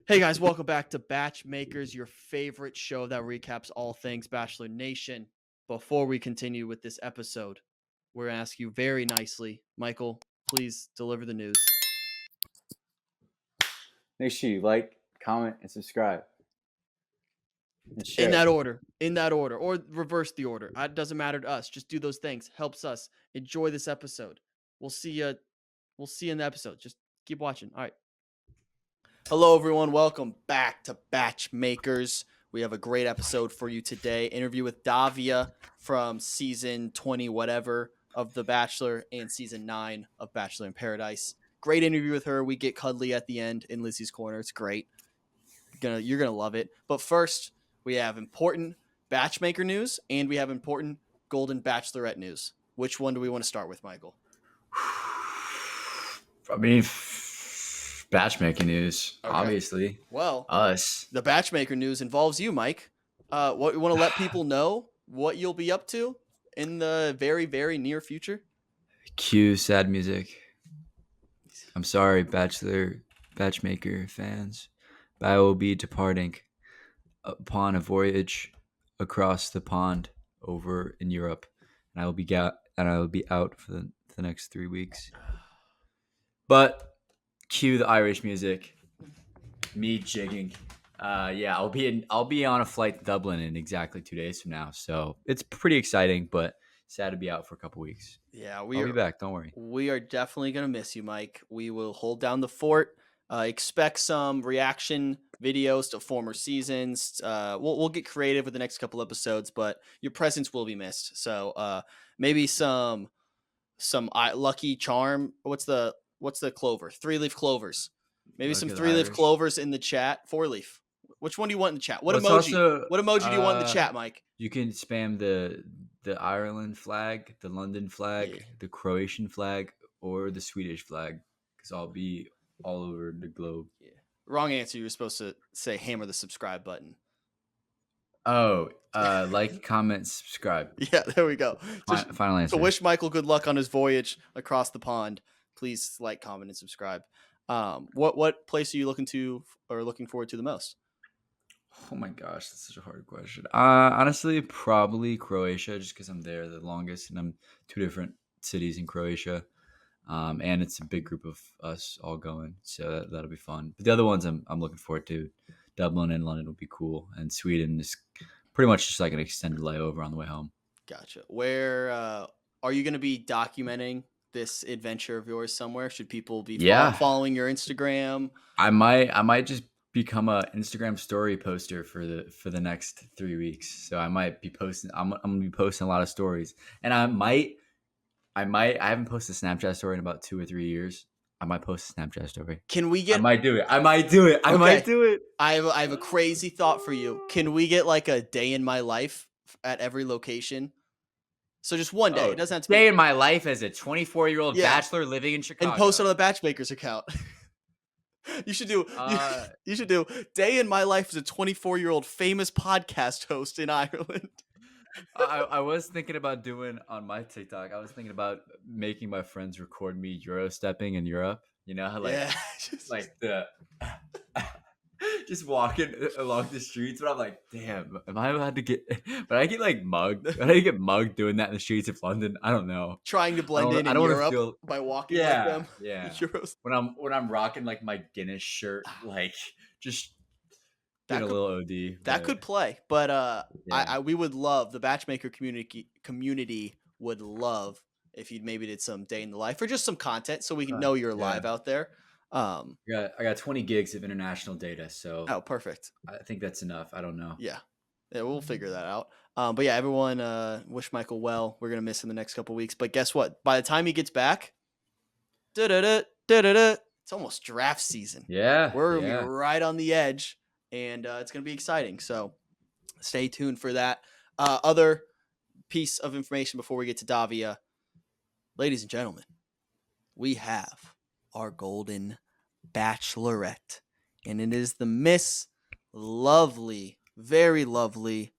Hey guys, welcome back to BachMakers, your favorite show that recaps all things Bachelor Nation. Before we continue with this episode, we're going to ask you very nicely, Michael, please deliver the news. Make sure you like, comment, and subscribe. And share. In that order, or reverse the order. It doesn't matter to us. Just do those things. Helps us. Enjoy this episode. We'll see you in the episode. Just keep watching. All right. Hello, everyone. Welcome back to BachMakers. We have a great episode for you today. Interview with Davia from season 20 whatever of The Bachelor and season 9 of Bachelor in Paradise. Great interview with her. We get cuddly at the end in Lizzy's corner. It's great. You're gonna love it. But first, we have important Batchmaker news and we have important Golden Bachelorette news. Which one do we want to start with, Michael? I mean, batchmaking news, Okay. obviously. Well, us. The Batchmaker news involves you, Mike. What you want to let people know what you'll be up to in the very, very near future? Cue sad music. I'm sorry, Batchmaker fans, but I will be departing upon a voyage across the pond over in Europe, and I will be out for the next 3 weeks. But cue the Irish music. Me jigging. I'll be on a flight to Dublin in exactly 2 days from now. So it's pretty exciting, but sad to be out for a couple weeks. Yeah, I'll be back. Don't worry. We are definitely gonna miss you, Mike. We will hold down the fort. Expect some reaction videos to former seasons. We'll get creative with the next couple episodes, but your presence will be missed. So maybe some lucky charm. What's the clover? 3-leaf clovers. Maybe some 3-leaf clovers in the chat. 4-leaf. Which one do you want in the chat? What emoji do you want in the chat, Mike? You can spam the Ireland flag, the London flag, the Croatian flag, or the Swedish flag, because I'll be all over the globe. Yeah. Wrong answer. You were supposed to say hammer the subscribe button. Oh, like, comment, subscribe. Yeah, there we go. Final answer. To wish Michael good luck on his voyage across the pond, please like, comment, and subscribe. What place are you looking forward to the most? Oh my gosh, that's such a hard question. Honestly, probably Croatia, just because I'm there the longest, and I'm 2 different cities in Croatia, and it's a big group of us all going, so that'll be fun. But the other ones I'm looking forward to, Dublin and London will be cool, and Sweden is pretty much just like an extended layover on the way home. Gotcha. Where are you going to be documenting this adventure of yours somewhere? Should people be following your Instagram? I might just become a Instagram story poster for the next 3 weeks. So I might be posting. I'm gonna be posting a lot of stories, and I haven't posted a Snapchat story in about 2 or 3 years. I might post a Snapchat story. Can we get? I might do it. I might do it. I have a crazy thought for you. Can we get like a day in my life at every location? So just one day. It doesn't have to be day in my life as a 24-year-old bachelor living in Chicago. And post it on the BachMakers account. You should do you should do day in my life as a 24-year-old famous podcast host in Ireland. I was thinking about doing on my TikTok. I was thinking about making my friends record me Euro stepping in Europe. You know how just walking along the streets, but I'm like, damn, am I allowed to get? But I get like mugged. But I get mugged doing that in the streets of London. I don't know. Trying to blend in Europe by walking like them. Yeah. When I'm rocking like my Guinness shirt, like just get a little OD. That could play, but we would love the Batchmaker community would love if you maybe did some day in the life or just some content so we can know you're live out there. I got 20 gigs of international data, so perfect. I think that's enough. I don't know. Yeah, we'll figure that out. But yeah, everyone wish Michael well. We're gonna miss him the next couple weeks, but guess what? By the time he gets back, it's almost draft season. Yeah, we're gonna be right on the edge, and it's gonna be exciting. So stay tuned for that. Other piece of information before we get to Davia, ladies and gentlemen, we have our Golden Bachelorette, and it is the Miss Lovely, very lovely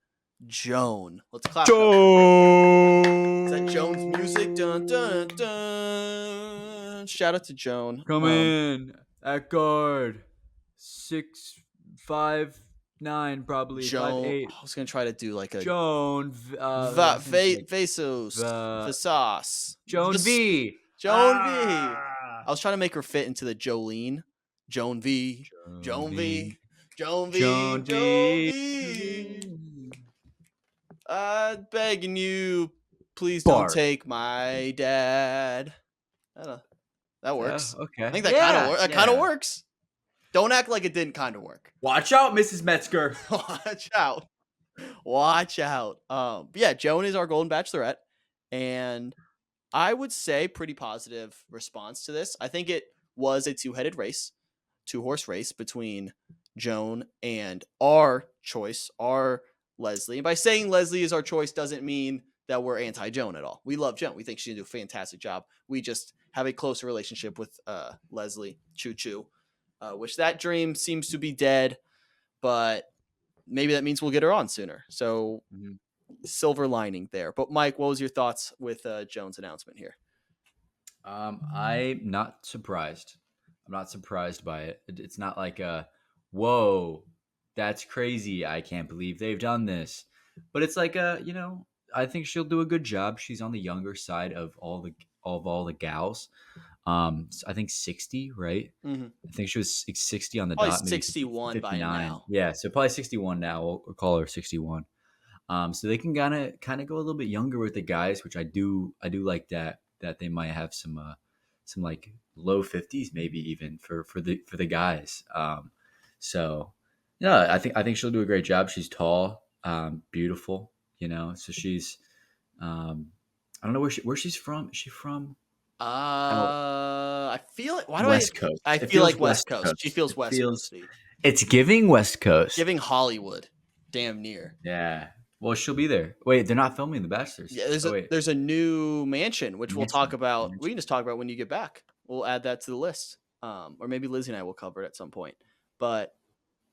Joan. Let's clap. Joan. Is that Joan's music? Dun dun dun. Shout out to Joan. Come in at guard. 6'5'9", probably Joan. 5'8". I was gonna try to do like a Joan. I was gonna say Vasos Vasas. Joan V. Joan V. Ah! I was trying to make her fit into the Jolene. Joan V. Joan Joan V. V. Joan V. Joan Joan V. V. I'm begging you, please don't Barf. take my dad. I don't know. That works. Okay. I think that kind of Yeah, works. That kind of yeah. works. Don't act like it didn't kind of work. Watch out, Mrs. Metzger. Watch out. Watch out. But yeah, Joan is our Golden Bachelorette, and I would say pretty positive response to this. I think it was a two-horse race between Joan and our choice, our Leslie. And by saying Leslie is our choice doesn't mean that we're anti-Joan at all. We love Joan. We think she did a fantastic job. We just have a closer relationship with Leslie Choo Choo, which that dream seems to be dead, but maybe that means we'll get her on sooner. So silver lining there. But Mike, what was your thoughts with Joan's announcement here? I'm not surprised. I'm not surprised by it. It's not like a, whoa, that's crazy. I can't believe they've done this. But it's like a, I think she'll do a good job. She's on the younger side of all the gals. I think 60, right? Mm-hmm. I think she was 60 on the probably dot. Maybe 61 by now. Yeah, so probably 61 now. We'll call her 61. So they can kind of go a little bit younger with the guys, which I do like that they might have some like low 50s, maybe even for the guys. So yeah, I think she'll do a great job. She's tall, beautiful, so she's I don't know where she's from. Is she from? I feel like West Coast. I feel like West Coast. She feels West Coast. It's giving West Coast. Giving Hollywood. Damn near. Yeah. Well, she'll be there. Wait, they're not filming The Bachelors. Yeah, there's a new mansion, which we'll talk about. We can just talk about when you get back. We'll add that to the list. Or maybe Lizzy and I will cover it at some point. But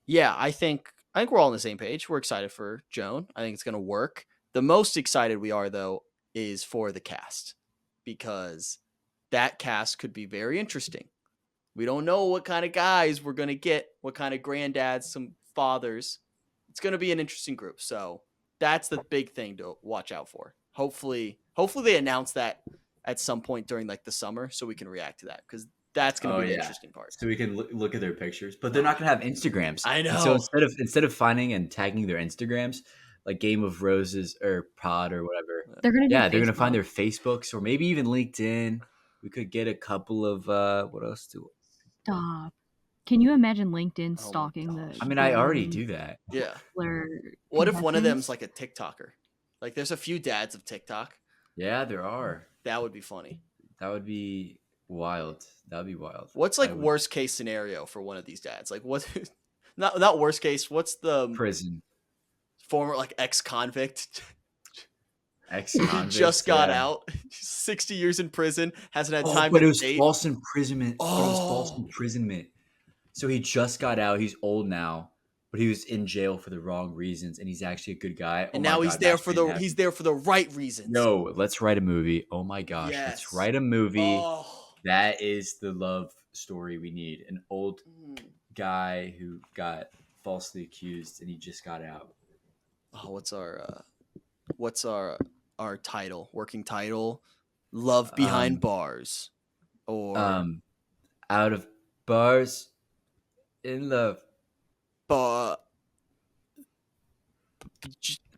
yeah, I think we're all on the same page. We're excited for Joan. I think it's gonna work. The most excited we are though is for the cast, because that cast could be very interesting. We don't know what kind of guys we're gonna get, what kind of granddads, some fathers. It's gonna be an interesting group. So that's the big thing to watch out for. Hopefully they announce that at some point during like the summer, so we can react to that, because that's going to be the interesting part. So we can look at their pictures, but they're not going to have Instagrams. I know. And so instead of finding and tagging their Instagrams, like Game of Roses or Pod or whatever, they're going to find their Facebooks or maybe even LinkedIn. We could get a couple of what else do? Stop. Can you imagine LinkedIn stalking the? I mean, I already do that. Yeah. What if one of them's like a TikToker? Like, there's a few dads of TikTok. Yeah, there are. That would be funny. That would be wild. That would be wild. What's like worst case scenario for one of these dads? Like, what? Not worst case. What's the prison? Former like ex-convict. Ex-convict just got out. 60 years in prison. Hasn't had time. But it was false imprisonment. Oh. It was false imprisonment. So he just got out. He's old now, but he was in jail for the wrong reasons, and he's actually a good guy. And now he's there for the right reasons. No, let's write a movie. Oh my gosh, let's write a movie. Oh. That is the love story we need. An old guy who got falsely accused, and he just got out. Oh, what's our title? Working title? Love Behind Bars, or Out of Bars. In love.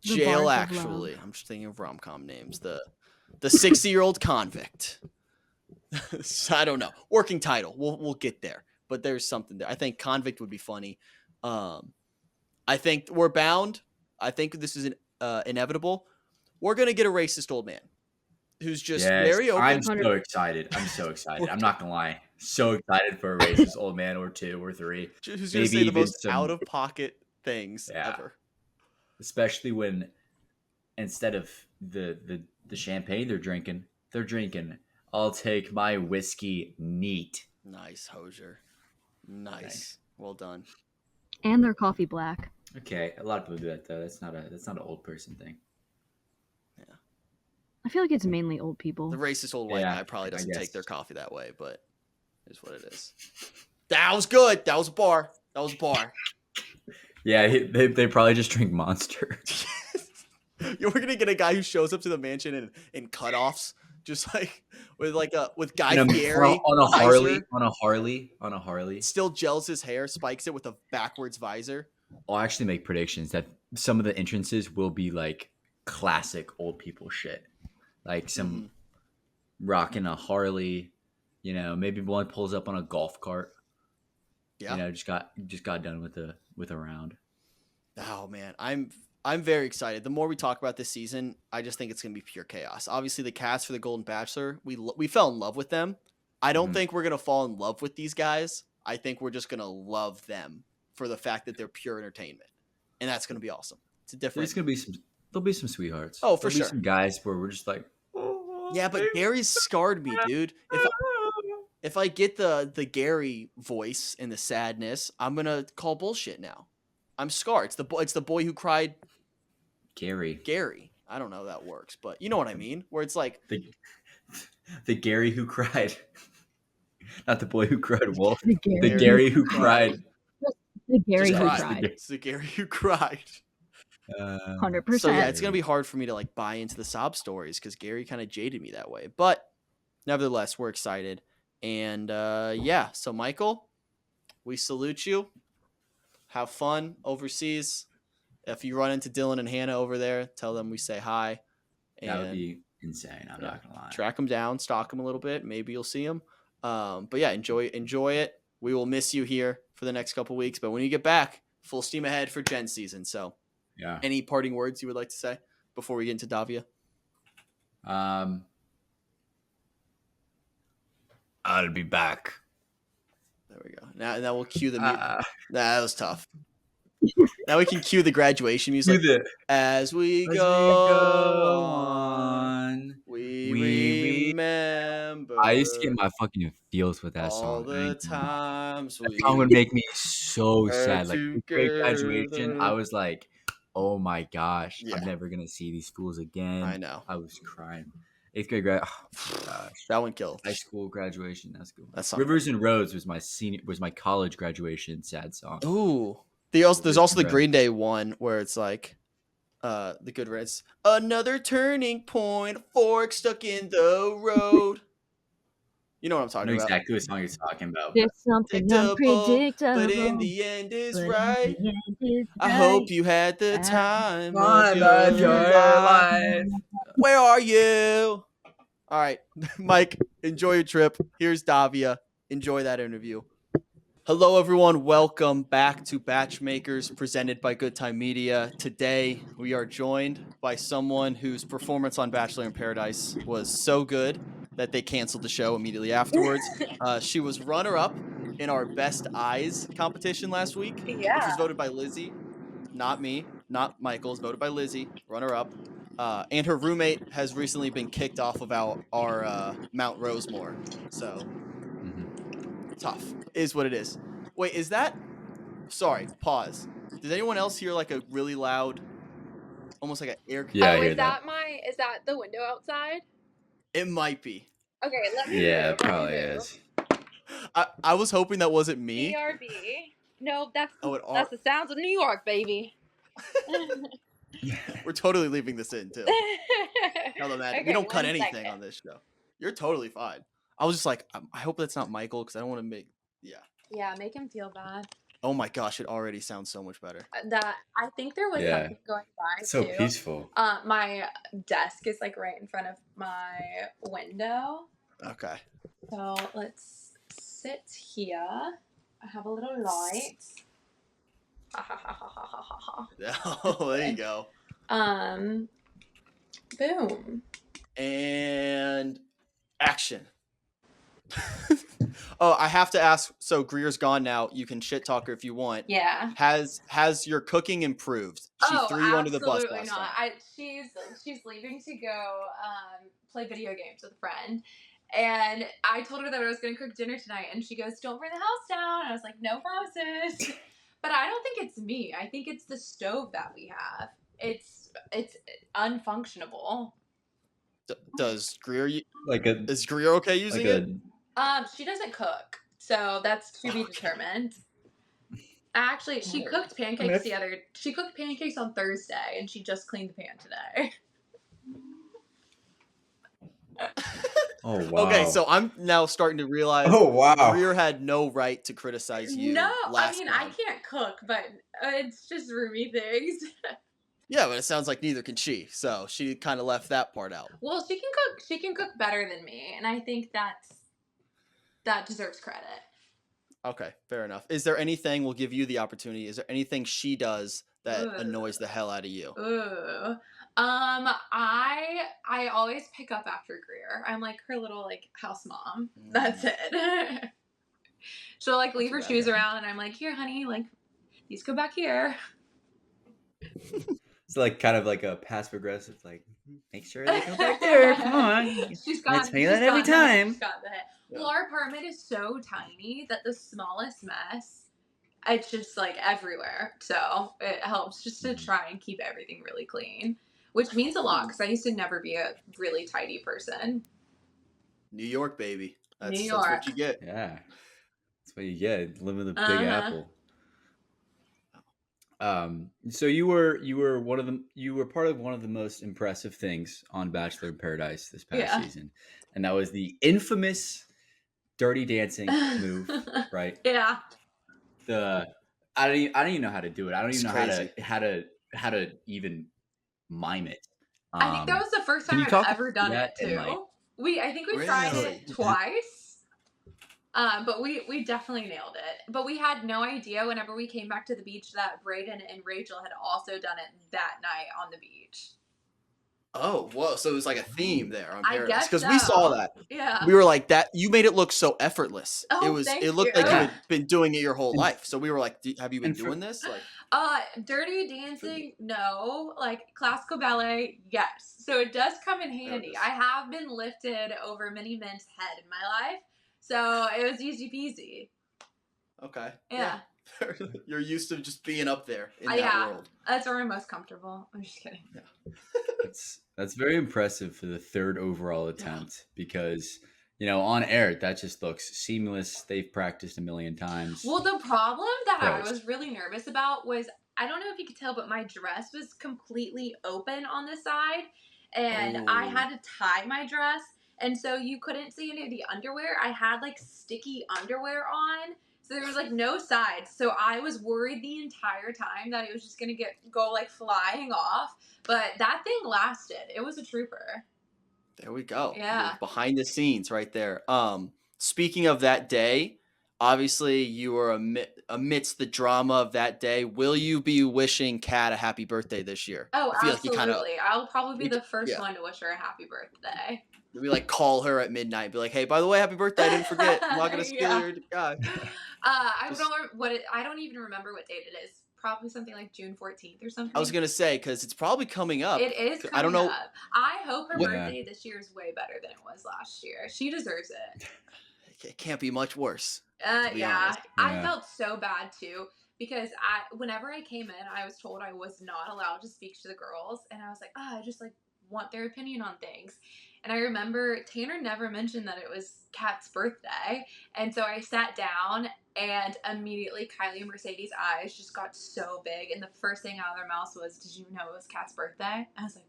Jail, actually. I'm just thinking of rom-com names. The 60-year-old convict. I don't know. Working title. We'll get there. But there's something there. I think convict would be funny. I think we're bound. I think this is inevitable. We're going to get a racist old man who's just very open. I'm so excited. I'm not going to lie. So excited for a racist old man or two or three. Who's going to say the most out-of-pocket things ever. Especially when instead of the champagne they're drinking, I'll take my whiskey neat. Nice, Hosier. Nice. Thanks. Well done. And their coffee black. Okay, a lot of people do that though. That's not an old person thing. Yeah. I feel like it's mainly old people. The racist old white guy probably doesn't take their coffee that way, but it's what it is. That was good. That was a bar. That was bar. Yeah, they probably just drink Monster. You're gonna get a guy who shows up to the mansion in cutoffs, just like with Guy Fieri on a visor, Harley. still gels his hair, spikes it with a backwards visor. I'll actually make predictions that some of the entrances will be like classic old people shit, like some rocking a Harley. You know, maybe one pulls up on a golf cart. Yeah. You know, just got done with a round. Oh man, I'm very excited. The more we talk about this season, I just think it's gonna be pure chaos. Obviously, the cast for the Golden Bachelor, we fell in love with them. I don't think we're gonna fall in love with these guys. I think we're just gonna love them for the fact that they're pure entertainment, and that's gonna be awesome. It's a different. There'll be some sweethearts. Oh, for there'll sure. Be some guys where we're just like, yeah, but Gary's scarred me, dude. If I get the Gary voice and the sadness, I'm gonna call bullshit now. I'm scarred. It's the boy who cried. Gary. I don't know how that works, but you know what I mean. Where it's like the Gary who cried, not the boy who cried wolf. The Gary who cried. The Gary who Just cried. It's the Gary who cried. 100%. So yeah, it's gonna be hard for me to like buy into the sob stories because Gary kind of jaded me that way. But nevertheless, we're excited, and yeah. So Michael, we salute you. Have fun overseas. If you run into Dylan and Hannah over there, tell them we say hi. And that would be insane. I'm not gonna lie. Track them down, stalk them a little bit. Maybe you'll see them. But yeah, enjoy it. We will miss you here for the next couple weeks. But when you get back, full steam ahead for Gen season. So yeah. Any parting words you would like to say before we get into Davia? I'll be back. There we go. Now we'll cue the music. That was tough. Now we can cue the graduation music. As we go on, we remember. I used to get my fucking feels with that all song. the times that song would make me so sad. Like great graduation, together. I was like, oh my gosh, Yeah. I'm never gonna see these fools again. I know. I was crying. 8th grade grad. Oh my gosh. That one killed. High school graduation. That's cool. That Rivers and Roads was my college graduation sad song. Ooh. There's also the Green Day one where it's like the good riddance. Another turning point, fork stuck in the road. You know what I'm talking about. Exactly what song you're talking about. There's something unpredictable, but in the end is right. I hope you had the time of your life. Where are you? All right, Mike, enjoy your trip. Here's Davia. Enjoy that interview. Hello, everyone. Welcome back to BachMakers, presented by Good Time Media. Today, we are joined by someone whose performance on Bachelor in Paradise was so good that they canceled the show immediately afterwards. She was runner-up in our Best Eyes competition last week, which was voted by Lizzy. Not me, not Michael's, voted by Lizzy, runner-up. And her roommate has recently been kicked off of our Mount Rosemore. So, tough is what it is. Wait, is that... Sorry, pause. Does anyone else hear like a really loud, almost like an air... Yeah, is that the window outside? It might be. Okay, let me Yeah, move. it probably is. I was hoping that wasn't me. BRB. No, that's that's the sounds of New York, baby. We're totally leaving this in too. Okay, we don't cut anything on this show. You're totally fine. I was just like, I hope that's not Michael because I don't want to make. Yeah, make him feel bad. Oh my gosh, it already sounds so much better. I think there was something going by so too. Peaceful. My desk is like right in front of my window. Okay. So let's sit here. I have a little light. Oh, there you go. Boom. And action. Oh, I have to ask. So Greer's gone now. You can shit talk her if you want. Yeah. Has your cooking improved? She threw you under the bus last time. She's leaving to go play video games with a friend. And I told her that I was going to cook dinner tonight. And she goes, don't burn the house down. And I was like, no roses. But I don't think it's me. I think it's the stove that we have. It's unfunctionable. Does Greer is Greer okay using it? She doesn't cook, so that's to be determined. Actually, she cooked pancakes that's- She cooked pancakes on Thursday, and she just cleaned the pan today. Oh wow. Okay, so I'm now starting to realize Oh wow. Greer had no right to criticize you. No, I last mean, time. I can't cook, but it's just roomy things. Yeah, but it sounds like neither can she. So she kind of left that part out. Well, she can cook. She can cook better than me, and I think that deserves credit. Okay, fair enough. Is there anything, we'll give you the opportunity, is there anything she does that annoys the hell out of you? Ooh. I always pick up after Greer. I'm like her little like house mom. That's it. She'll like leave her shoes around, and I'm like, here, honey, like these go back here. It's like kind of like a passive aggressive, like make sure they go back there. Come on. She's got Let's pay that every time. She's got the hit. Yeah. Well, our apartment is so tiny that the smallest mess, it's just like everywhere. So it helps just to try and keep everything really clean, which means a lot because I used to never be a really tidy person. New York, baby. That's New York. what you get. Yeah. That's what you get. Living the Big Apple. So you were part of one of the most impressive things on Bachelor in Paradise this past season, and that was the infamous Dirty Dancing move, right? Yeah. I don't even know how to do it. I don't even know crazy. how to even mime it. I think that was the first time I've ever done it too. I think we tried it twice. But we definitely nailed it. But we had no idea whenever we came back to the beach that Brayden and Rachel had also done it that night on the beach. Oh, whoa. So it was like a theme there on Paradise. I guess Because we saw that. Yeah. We were like, that. You made it look so effortless. Oh, it looked like you had been doing it your whole life. So we were like, have you been doing this? Like, Dirty Dancing, no. Like classical ballet, yes. So it does come in handy. I have been lifted over many men's head in my life. So it was easy peasy. Okay. Yeah. You're used to just being up there in that world. That's where I'm most comfortable. I'm just kidding. Yeah. That's very impressive for the third overall attempt because, on air, that just looks seamless. They've practiced a million times. Well, the problem that I was really nervous about was, I don't know if you could tell, but my dress was completely open on the side, and I had to tie my dress. And so you couldn't see any of the underwear. I had like sticky underwear on. So there was like no sides. So I was worried the entire time that it was just going to go like flying off. But that thing lasted. It was a trooper. There we go. Yeah. Behind the scenes right there. Speaking of that day, obviously you were amidst the drama of that day. Will you be wishing Kat a happy birthday this year? Oh, absolutely. I'll probably be the first one to wish her a happy birthday. We like call her at midnight and be like, hey, by the way, happy birthday. I didn't forget. I'm not going to steal your guy. I don't even remember what date it is. Probably something like June 14th or something. I was going to say, because it's probably coming up. It is coming I don't know. up. I hope her birthday this year is way better than it was last year. She deserves it. It can't be much worse. I felt so bad too. Because whenever I came in, I was told I was not allowed to speak to the girls. And I was like, I just like want their opinion on things. And I remember Tanner never mentioned that it was Kat's birthday. And so I sat down and immediately Kylie and Mercedes' eyes just got so big. And the first thing out of their mouths was, did you know it was Kat's birthday? I was like,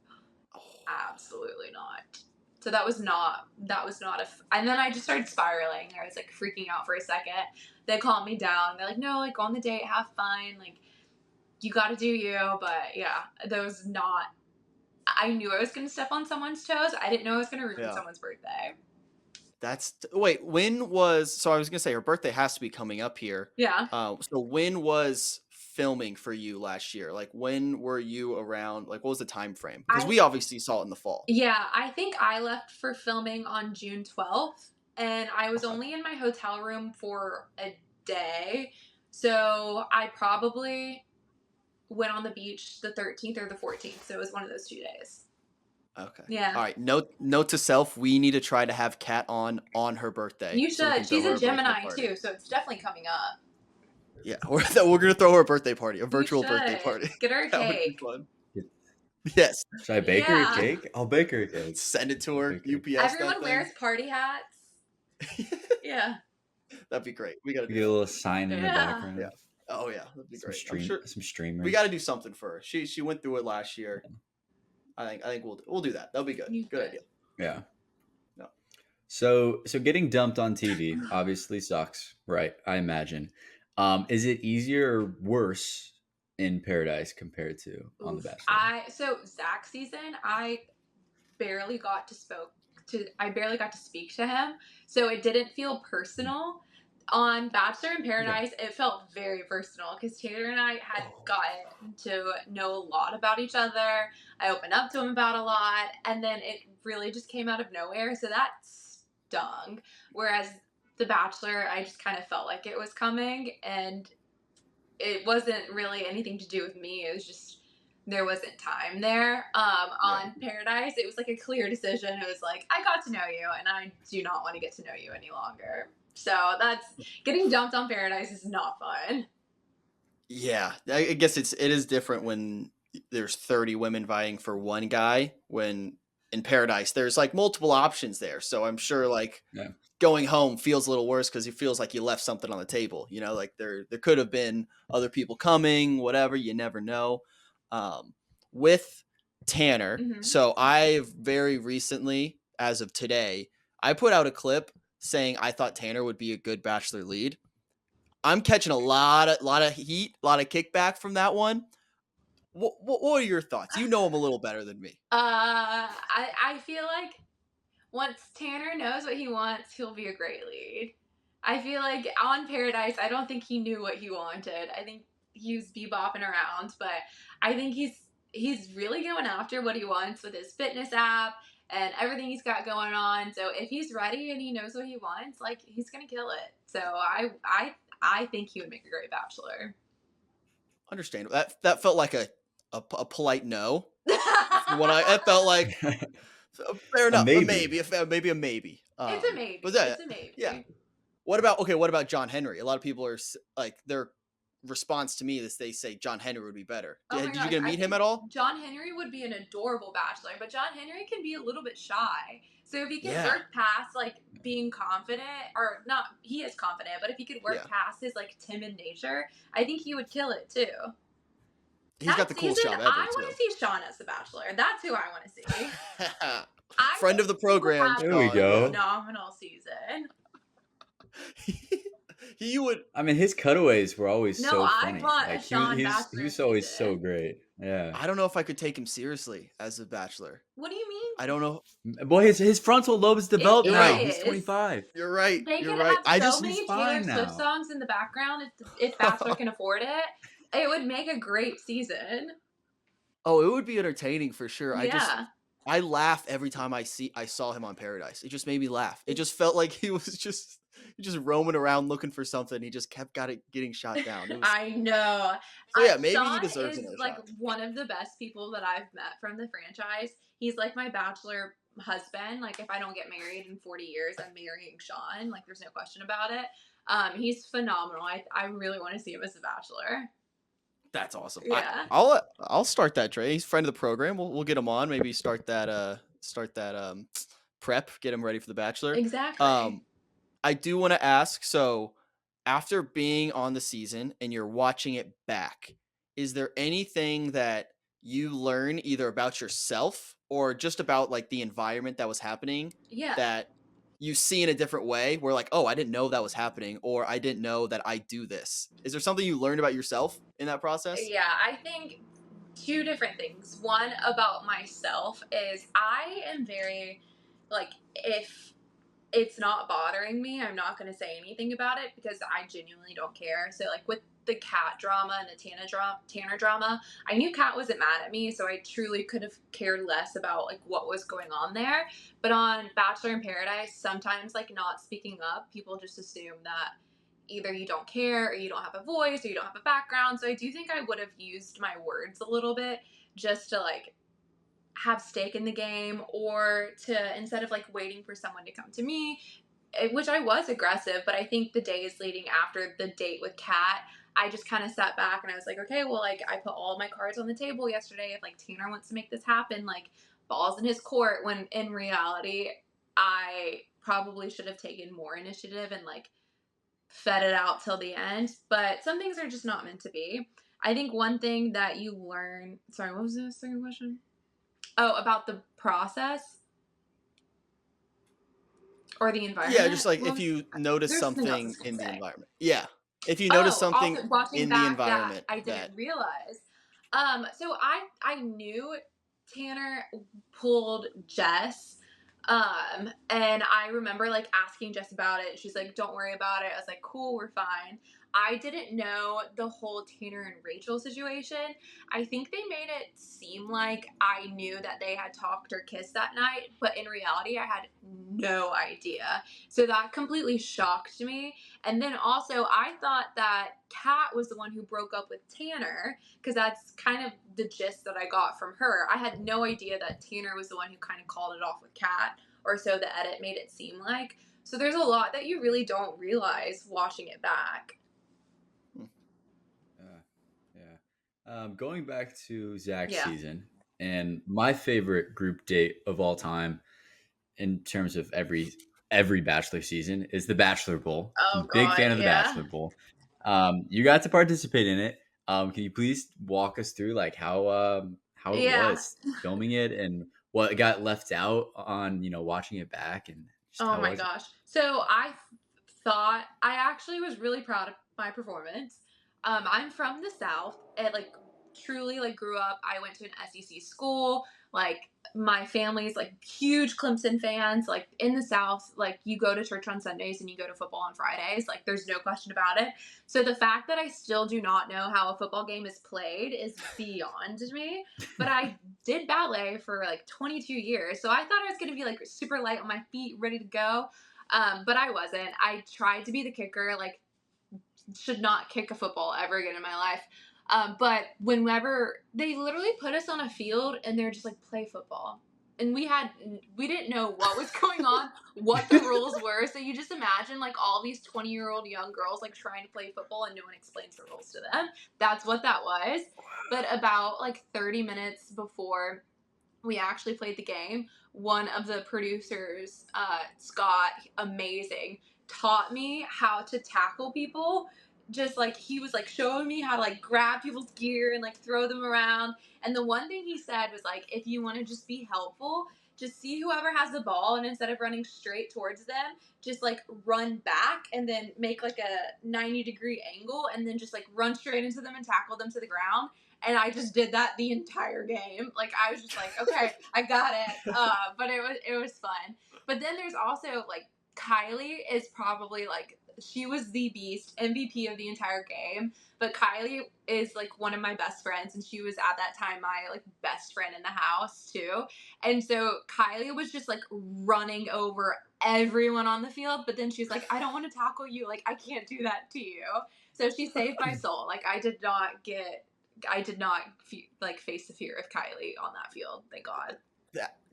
absolutely not. So that was not and then I just started spiraling. I was like freaking out for a second. They calmed me down. They're like, no, like go on the date, have fun. Like you got to do you. But yeah, that was not, I knew I was going to step on someone's toes. I didn't know I was going to ruin someone's birthday. So I was going to say her birthday has to be coming up here. Yeah. So when was filming for you last year? Like when were you around? Like what was the time frame? Because we obviously saw it in the fall. Yeah, I think I left for filming on June 12th and I was only in my hotel room for a day. So I probably went on the beach the 13th or the 14th. So it was one of those 2 days. Okay. Yeah. All right. Note to self: we need to try to have Kat on her birthday. You should. She's a Gemini too, so it's definitely coming up. Yeah, we're gonna throw her a birthday party, a virtual birthday party. Get her a cake. That would be fun. Yes. Should I bake her a cake? I'll bake her a cake. Send it to her. UPS. Everyone wears party hats. Yeah. That'd be great. We gotta get a little sign in the background. Yeah. Oh yeah, that'd be Some great. I'm sure some streamers. we got to do something for her. She went through it last year. I think we'll do that. That'll be good. Good idea. Yeah. No. So getting dumped on TV obviously sucks, right? I imagine. Is it easier or worse in Paradise compared to on The Bachelor? So Zach's season, I barely got to speak to him, so it didn't feel personal. On Bachelor in Paradise, it felt very personal because Taylor and I had gotten to know a lot about each other. I opened up to him about a lot, and then it really just came out of nowhere, so that stung. Whereas The Bachelor, I just kind of felt like it was coming, and it wasn't really anything to do with me. It was just there wasn't time there. On Paradise, it was like a clear decision. It was like, I got to know you, and I do not want to get to know you any longer. So that's getting dumped on Paradise is not fun. Yeah, I guess it is different when there's 30 women vying for one guy. When in Paradise, there's like multiple options there. So I'm sure like going home feels a little worse because it feels like you left something on the table. You know, like there could have been other people coming, whatever. You never know. With Tanner, so I've very recently, as of today, I put out a clip saying I thought Tanner would be a good Bachelor lead. I'm catching a lot of heat, a lot of kickback from that one. What are your thoughts? You know him a little better than me. I feel like once Tanner knows what he wants, he'll be a great lead. I feel like on Paradise, I don't think he knew what he wanted. I think he was bebopping around, but I think he's really going after what he wants with his fitness app and everything he's got going on. So if he's ready and he knows what he wants, like he's gonna kill it. So I think he would make a great Bachelor. Understandable. That felt like a polite no. It felt like fair enough. Maybe. Maybe a maybe. It's a maybe. But It's a maybe. Yeah. What about John Henry? A lot of people are like their response to me is they say John Henry would be better. Did you get to meet him at all? John Henry would be an adorable Bachelor, but John Henry can be a little bit shy. So if he can work past like being confident, or not, he is confident, but if he could work past his like timid nature, I think he would kill it too. He's got the coolest job ever. I want to see Sean as the Bachelor. That's who I want to see. Friend of the program. There we go. Phenomenal season. He would. I mean, his cutaways were always so funny. I want a Sean Bachelor. He was always so great. Yeah. I don't know if I could take him seriously as a Bachelor. What do you mean? I don't know. Boy, his frontal lobe is developed now. He's 25. You're right. They You're could right. have so many Taylor Swift songs in the background if Bachelor can afford it. It would make a great season. Oh, it would be entertaining for sure. Yeah. I laugh every time I saw him on Paradise. It just made me laugh. It just felt like he was just roaming around looking for something. He just kept getting shot down. I know. So yeah, maybe Sean he deserves is another like shot. one of the best people that I've met from the franchise. He's like my Bachelor husband. Like if I don't get married in 40 years, I'm marrying Sean. Like there's no question about it. He's phenomenal. I really want to see him as a Bachelor. That's awesome. Yeah. I'll start that, Trey. He's a friend of the program. We'll get him on. Maybe start that prep. Get him ready for the Bachelor. Exactly. I do want to ask. So, after being on the season and you're watching it back, is there anything that you learn either about yourself or just about like the environment that was happening? Yeah. That you see in a different way where like, oh, I didn't know that was happening, or I didn't know that I do this. Is there something you learned about yourself in that process? Yeah, I think two different things. One about myself is I am very, like, if it's not bothering me, I'm not going to say anything about it because I genuinely don't care. So like with the Kat drama and the Tanner drama, I knew Kat wasn't mad at me, so I truly could have cared less about like what was going on there. But on Bachelor in Paradise, sometimes like not speaking up, people just assume that either you don't care or you don't have a voice or you don't have a background. So I do think I would have used my words a little bit just to like have stake in the game, or to instead of like waiting for someone to come to me, which I was aggressive, but I think the days leading after the date with Kat, I just kind of sat back and I was like, okay, well, like I put all my cards on the table yesterday. If like Tanner wants to make this happen, like balls in his court, when in reality, I probably should have taken more initiative and like fed it out till the end, but some things are just not meant to be. I think one thing that you learn. Sorry, what was the second question? Oh, about the process or the environment. Yeah, just like What if was- you notice there's something else I something was gonna in the say. environment. Yeah. If you notice Oh, something also watching in the back that environment I didn't that realize. So I knew Tanner pulled Jess. And I remember like asking Jess about it. She's like, "Don't worry about it." I was like, "Cool, we're fine." I didn't know the whole Tanner and Rachel situation. I think they made it seem like I knew that they had talked or kissed that night, but in reality, I had no idea. So that completely shocked me. And then also, I thought that Kat was the one who broke up with Tanner, because that's kind of the gist that I got from her. I had no idea that Tanner was the one who kind of called it off with Kat, or so the edit made it seem like. So there's a lot that you really don't realize watching it back. Going back to Zach's Yeah. season, and my favorite group date of all time in terms of every Bachelor season is the Bachelor Bowl. Oh I'm a big fan God, of the yeah. Bachelor Bowl. You got to participate in it. Can you please walk us through like how it Yeah. was filming it and what got left out on watching it back and just Oh how my was it? gosh. So I thought I actually was really proud of my performance. I'm from the South and like truly like grew up. I went to an SEC school. Like my family's like huge Clemson fans. Like in the South, like you go to church on Sundays and you go to football on Fridays. Like there's no question about it. So the fact that I still do not know how a football game is played is beyond me. But I did ballet for like 22 years. So I thought I was going to be like super light on my feet, ready to go. But I wasn't. I tried to be the kicker, like should not kick a football ever again in my life. But whenever they literally put us on a field and they're just like, play football. And we didn't know what was going on, what the rules were. So you just imagine like all these 20-year-old young girls like trying to play football and no one explains the rules to them. That's what that was. But about like 30 minutes before we actually played the game, one of the producers, Scott, amazing, taught me how to tackle people. Just like he was like showing me how to like grab people's gear and like throw them around. And the one thing he said was like, if you want to just be helpful, just see whoever has the ball and instead of running straight towards them, just like run back and then make like a 90-degree angle and then just like run straight into them and tackle them to the ground. And I just did that the entire game. Like I was just like, okay, I got it. But it was fun. But then there's also like Kylie is probably like, she was the beast, MVP of the entire game. But Kylie is like one of my best friends, and she was at that time my like best friend in the house too. And so Kylie was just like running over everyone on the field. But then she's like, I don't want to tackle you. Like I can't do that to you. So she saved my soul. Like I did not face the fear of Kylie on that field. Thank God.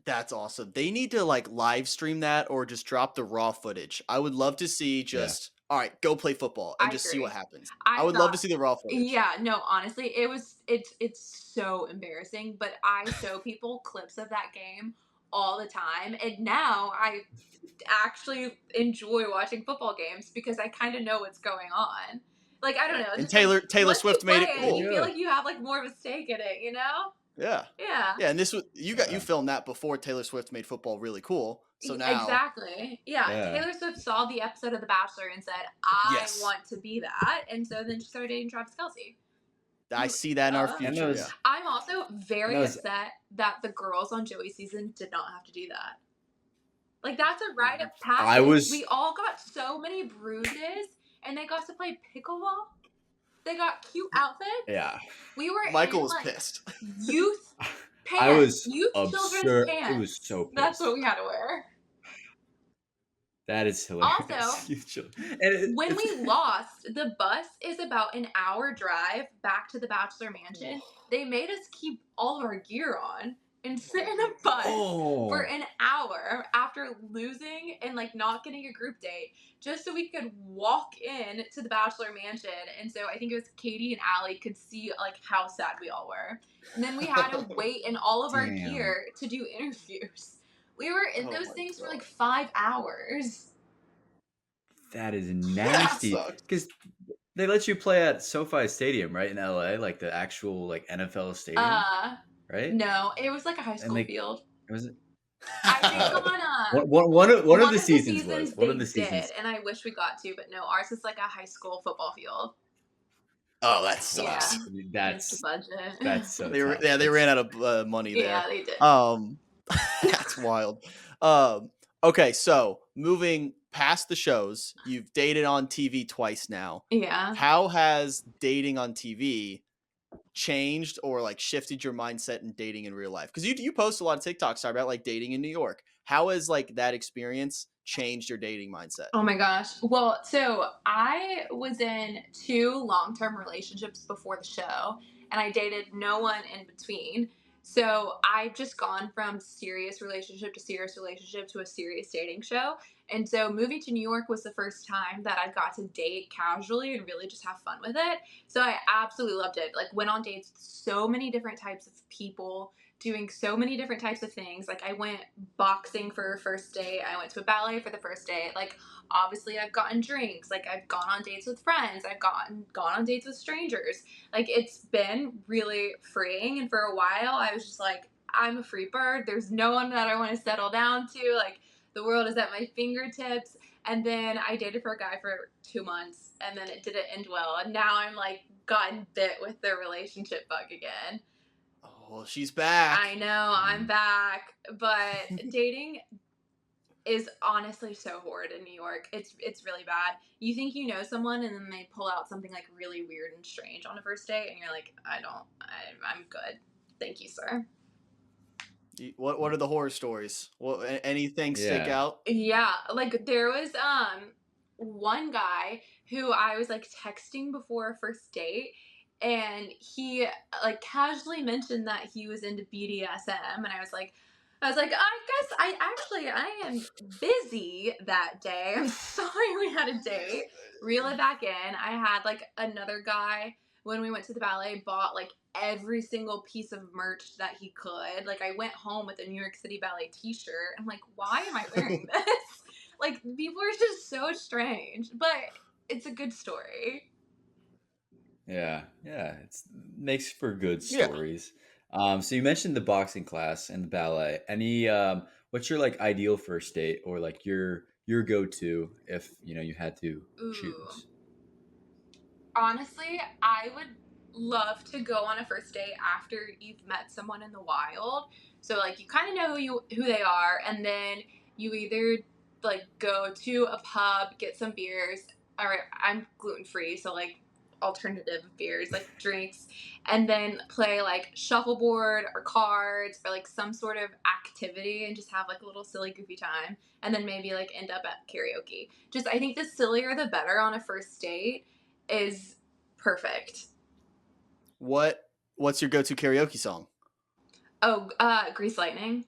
That's awesome. They need to like live stream that or just drop the raw footage. I would love to see just all right, go play football and I just see agree. what happens. I I would love to thought- see the raw footage. Yeah, no, honestly, it's so embarrassing, but I show people clips of that game all the time, and now I actually enjoy watching football games because I kind of know what's going on. Like I don't know. And just, Taylor once you Swift made it play cool. You feel like you have like more of a stake in it, you know? Yeah. Yeah. Yeah, and this was you filmed that before Taylor Swift made football really cool. So now Exactly. Yeah. Taylor Swift saw the episode of The Bachelor and said, I want to be that. And so then she started dating Travis Kelce. I see that in our future. Yeah. I'm also very upset that the girls on Joey's season did not have to do that. Like, that's a rite of passage. We all got so many bruises, and they got to play pickleball. They got cute outfits. Yeah. We were Michael in, was like, pissed. Youth pants. I was youth absurd. Children's pants. It was so pissed. That's what we had to wear. That is hilarious. Also, when we lost, the bus is about an hour drive back to the Bachelor Mansion. They made us keep all of our gear on and sit in a bus for an hour after losing and like not getting a group date just so we could walk in to the Bachelor Mansion. And so I think it was Katie and Allie could see like how sad we all were. And then we had to wait in all of our gear to do interviews. We were in those things for like 5 hours. That is nasty. sucks. Because they let you play at SoFi Stadium, right, in LA, like the actual like NFL stadium, right? No, it was like a high And school field. was it? I think One of the seasons was. One they of the seasons. did, and I wish we got to, but no, ours is like a high school football field. Oh, that sucks. Yeah. That's budget. that's so They tough. they ran out of money there. Yeah, they did. That's wild. Okay, so moving past the shows, you've dated on TV twice now. Yeah. How has dating on TV changed or like shifted your mindset in dating in real life? Because you post a lot of TikToks about like dating in New York. How has like that experience changed your dating mindset? Oh my gosh. Well, so I was in 2 long-term relationships before the show, and I dated no one in between. So I've just gone from serious relationship to serious relationship to a serious dating show. And so moving to New York was the first time that I got to date casually and really just have fun with it. So I absolutely loved it. Like went on dates with so many different types of people, doing so many different types of things. Like I went boxing for a first date. I went to a ballet for the first date. Like obviously I've gotten drinks. Like I've gone on dates with friends. I've gone on dates with strangers. Like it's been really freeing. And for a while I was just like, I'm a free bird. There's no one that I want to settle down to. Like the world is at my fingertips. And then I dated for a guy for 2 months and then it didn't end well. And now I'm like gotten bit with the relationship bug again. Oh, she's back. I know, I'm back. But dating is honestly so horrid in New York. It's really bad. You think you know someone and then they pull out something like really weird and strange on a first date and you're like, I'm good. Thank you, sir. What are the horror stories? Anything stick out? Yeah, like there was one guy who I was like texting before a first date, and he like casually mentioned that he was into BDSM, and I was like, I guess I am busy that day. I'm sorry we had a date. Reel it back in. I had like another guy when we went to the ballet bought like every single piece of merch that he could. Like I went home with a New York City Ballet t-shirt. I'm like, why am I wearing this? Like people are just so strange, but it's a good story. Yeah, it makes for good stories. Yeah. So you mentioned the boxing class and the ballet. Any what's your like ideal first date or like your go-to if you had to choose? Honestly, I would love to go on a first date after you've met someone in the wild. So like you kind of know who they are, and then you either like go to a pub, get some beers. All right, I'm gluten free, so like alternative beers, like drinks, and then play like shuffleboard or cards or like some sort of activity and just have like a little silly goofy time, and then maybe like end up at karaoke. Just I think the sillier the better on a first date is perfect. What's your go-to karaoke song? Oh, Grease Lightning.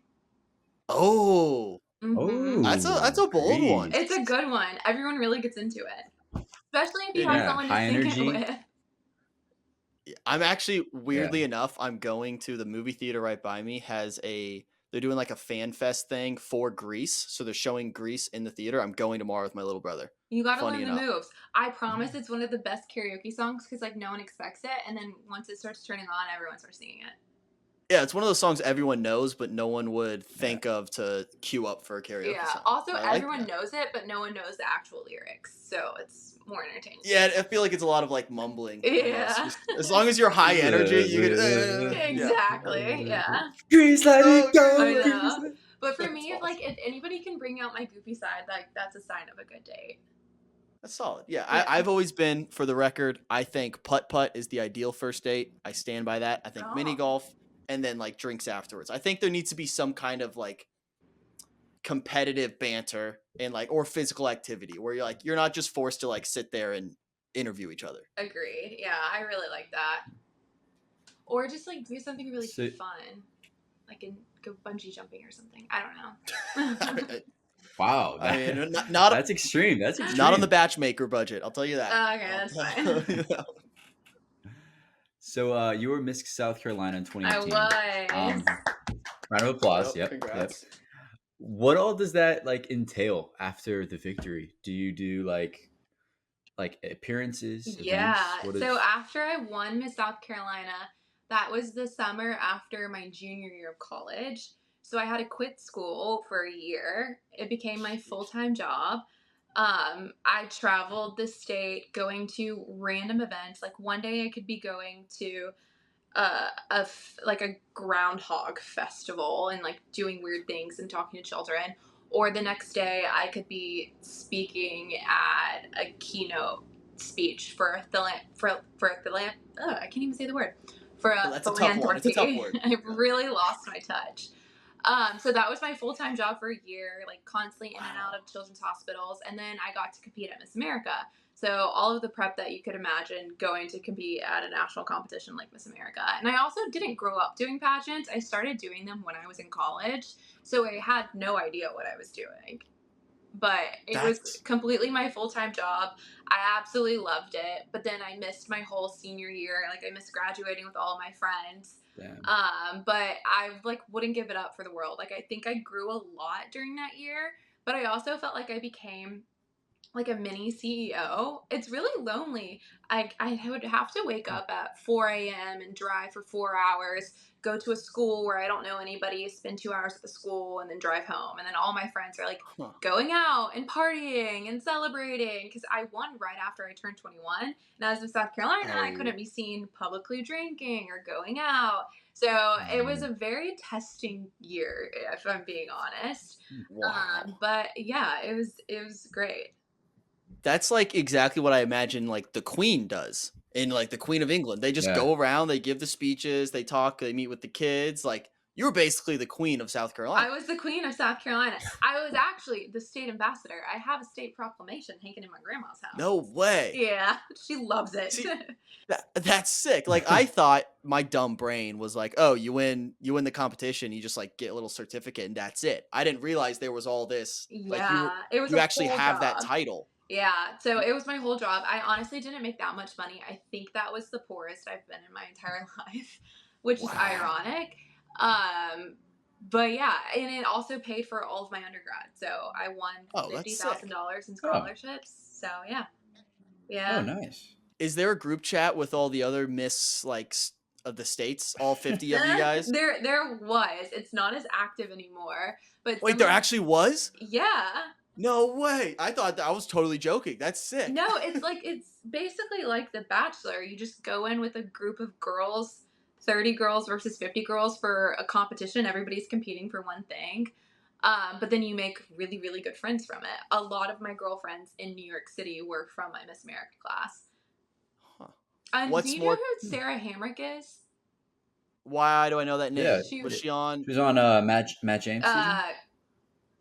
Oh. Mm-hmm. That's a bold one. It's a good one. Everyone really gets into it. Especially if you have someone to sing it with. I'm actually, weirdly enough, I'm going to the movie theater right by me they're doing like a fan fest thing for Grease. So they're showing Grease in the theater. I'm going tomorrow with my little brother. You gotta learn the moves. I promise it's one of the best karaoke songs because like no one expects it. And then once it starts turning on, everyone starts singing it. Yeah, it's one of those songs everyone knows, but no one would think of to queue up for a karaoke song. Also, everyone knows it, but no one knows the actual lyrics. So it's more entertaining. Yeah, I feel like it's a lot of like mumbling. Yeah. As long as you're high energy, you can... Exactly, yeah. Grease lightning, go! I know. But for me, if anybody can bring out my goofy side, like that's a sign of a good date. That's solid. Yeah, I've always been, for the record, I think putt-putt is the ideal first date. I stand by that. I think mini golf and then like drinks afterwards. I think there needs to be some kind of like competitive banter and like or physical activity where you're not just forced to like sit there and interview each other. Agreed. Yeah, I really like that. Or just like do something really fun, like go bungee jumping or something. I don't know. Wow, I mean, not that's extreme. That's extreme. Not on the BachMaker budget. I'll tell you that. Okay, that's fine. So you were Miss South Carolina in 2018. I was. Round of applause. Yep. Congrats. What all does that like entail after the victory? Do you do like appearances, Yeah. events? What So is? after I won Miss South Carolina, that was the summer after my junior year of college. So I had to quit school for a year. It became my full-time job. I traveled the state going to random events. Like one day I could be going to like a groundhog festival and like doing weird things and talking to children, or the next day I could be speaking at a keynote speech for a I can't even say the word, for a That's a tough one. It's a tough philanthropy. word. I really lost my touch. So that was my full-time job for a year, like constantly in and out of children's hospitals. And then I got to compete at Miss America. So all of the prep that you could imagine going to compete at a national competition like Miss America. And I also didn't grow up doing pageants. I started doing them when I was in college. So I had no idea what I was doing. But it was That's completely my full-time job. I absolutely loved it. But then I missed my whole senior year. Like I missed graduating with all of my friends. Damn. But I like wouldn't give it up for the world. Like I think I grew a lot during that year, but I also felt like I became like a mini CEO. It's really lonely. I would have to wake up at 4 a.m. and drive for 4 hours, go to a school where I don't know anybody, spend 2 hours at the school, and then drive home. And then all my friends are like Huh. going out and partying and celebrating because I won right after I turned 21. And I was in South Carolina, I Oh. couldn't be seen publicly drinking or going out. So it was a very testing year, if I'm being honest. Wow. But yeah, it was great. That's like exactly what I imagine like the Queen does in like the Queen of England. They just Yeah. go around, they give the speeches, they talk, they meet with the kids. Like you were basically the Queen of South I Carolina. was the Queen of South Carolina. I was actually the state ambassador. I have a state proclamation hanging in my grandma's house. No way. Yeah, she loves it. See, that's sick. Like I thought my dumb brain was like, oh, you win the competition, you just like get a little certificate and that's it. I didn't realize there was all this. Like Yeah, it was you a actually whole have that job. title. Yeah, so it was my whole job. I honestly didn't make that much money. I think that was the poorest I've been in my entire life, which is Wow. ironic. But yeah, and it also paid for all of my undergrad. So I won $50,000 in scholarships. So yeah. Oh, nice. Is there a group chat with all the other Miss like of the states, all 50 of you guys? There was. It's not as active anymore. But Wait, there actually was? Yeah. No way. I thought I was totally joking. That's sick. No, it's basically like The Bachelor. You just go in with a group of girls, 30 girls versus 50 girls for a competition. Everybody's competing for one thing. But then you make really, really good friends from it. A lot of my girlfriends in New York City were from my Miss America class. What's do you more- know who Sarah Hamrick is? Why do I know that name? Yeah. Was she on? She was on Matt James season.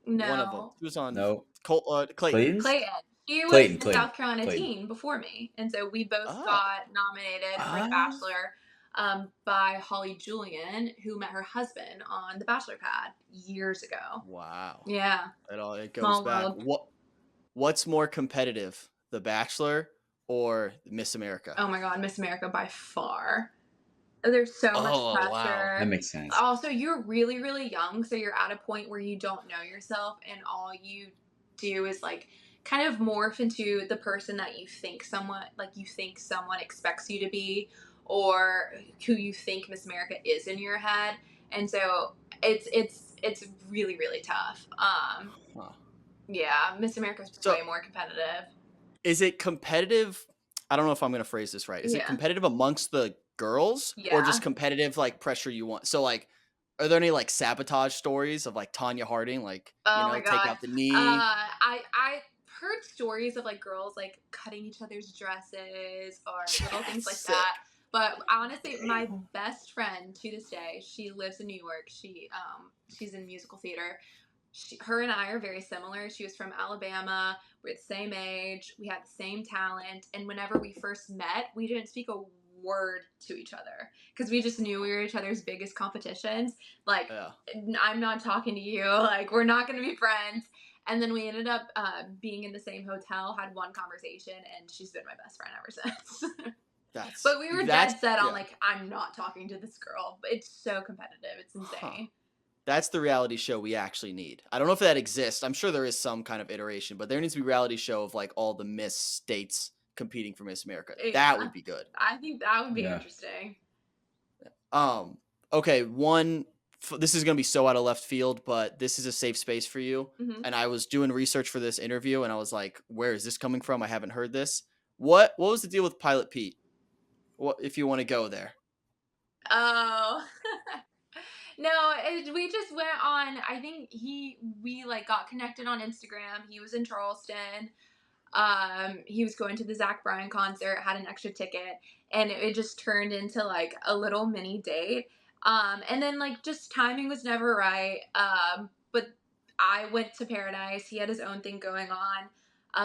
No. One of them. She was on No. Clayton. Clayton's? Clayton. She was Clayton, the South Clayton, Carolina Clayton. teen before me. And so we both Oh. got nominated for The Ah. Bachelor by Holly Julian, who met her husband on the Bachelor pad years ago. Wow. Yeah. It goes Small back. world. What's more competitive, The Bachelor or Miss America? Oh my God, Miss America by far. There's so much pressure. Wow. That makes sense. Also, you're really, really young, so you're at a point where you don't know yourself, and all you do is like kind of morph into the person that you think someone expects you to be, or who you think Miss America is in your head. And so it's really, really tough. Yeah, Miss America's way more competitive. Is it competitive? I don't know if I'm going to phrase this right. Is it competitive amongst the girls or just competitive like pressure you want? So like, are there any like sabotage stories of like Tanya Harding, like, take out the knee? I heard stories of like girls like cutting each other's dresses or little things like that. But honestly, my best friend to this day, she lives in New York. She's in musical theater. Her and I are very similar. She was from Alabama. We're the same age. We had the same talent. And whenever we first met, we didn't speak a word to each other because we just knew we were each other's biggest competitions. Like, I'm not talking to you. Like, we're not going to be friends. And then we ended up being in the same hotel, had one conversation, and she's been my best friend ever since. But we were dead set on like, I'm not talking to this girl. But it's so competitive. It's insane. That's the reality show we actually need. I don't know if that exists. I'm sure there is some kind of iteration, but there needs to be a reality show of like all the Miss states competing for Miss America. Yeah. That would be good. I think that would be Yeah. interesting. Okay, this is going to be so out of left field, but this is a safe space for you. Mhm. And I was doing research for this interview and I was like, where is this coming from? I haven't heard this. What was the deal with Pilot Pete? What if you want to go there? Oh. No, we just went on. I think we like got connected on Instagram. He was in Charleston. He was going to the Zach Bryan concert, had an extra ticket, and it just turned into like a little mini date. And then like just timing was never right. But I went to Paradise. He had his own thing going on.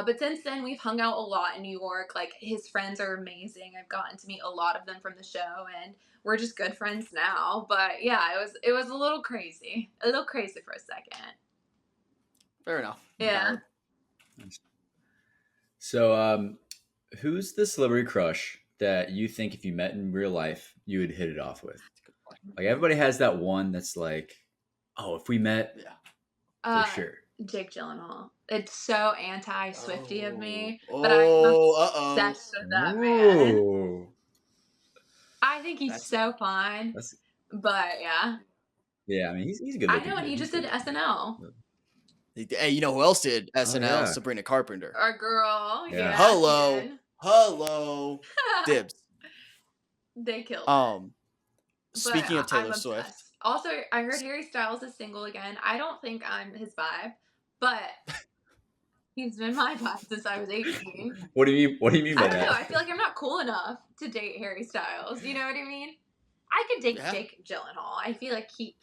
But since then we've hung out a lot in New York. Like his friends are amazing. I've gotten to meet a lot of them from the show, and we're just good friends now. But yeah, it was a little crazy for a second. Fair enough. Yeah. So, who's the celebrity crush that you think if you met in real life, you would hit it off with? Like everybody has that one that's like, oh, if we met, for sure. Jake Gyllenhaal. It's so anti-Swiftie of me, but Oh, I'm obsessed with that man. Ooh. I think he's so fun. But yeah. Yeah, I mean he's a good. I know, and he just did SNL. Hey, you know who else did SNL? yeah. Sabrina Carpenter. Our girl. Yeah. Yeah. Hello. Dibs. They killed it. Speaking of Taylor I'm Swift. obsessed. Also, I heard Harry Styles is single again. I don't think I'm his vibe, but he's been my vibe since I was 18. What do you mean by I don't that? know. I feel like I'm not cool enough to date Harry Styles. You know what I mean? I could date Jake Gyllenhaal. I feel like he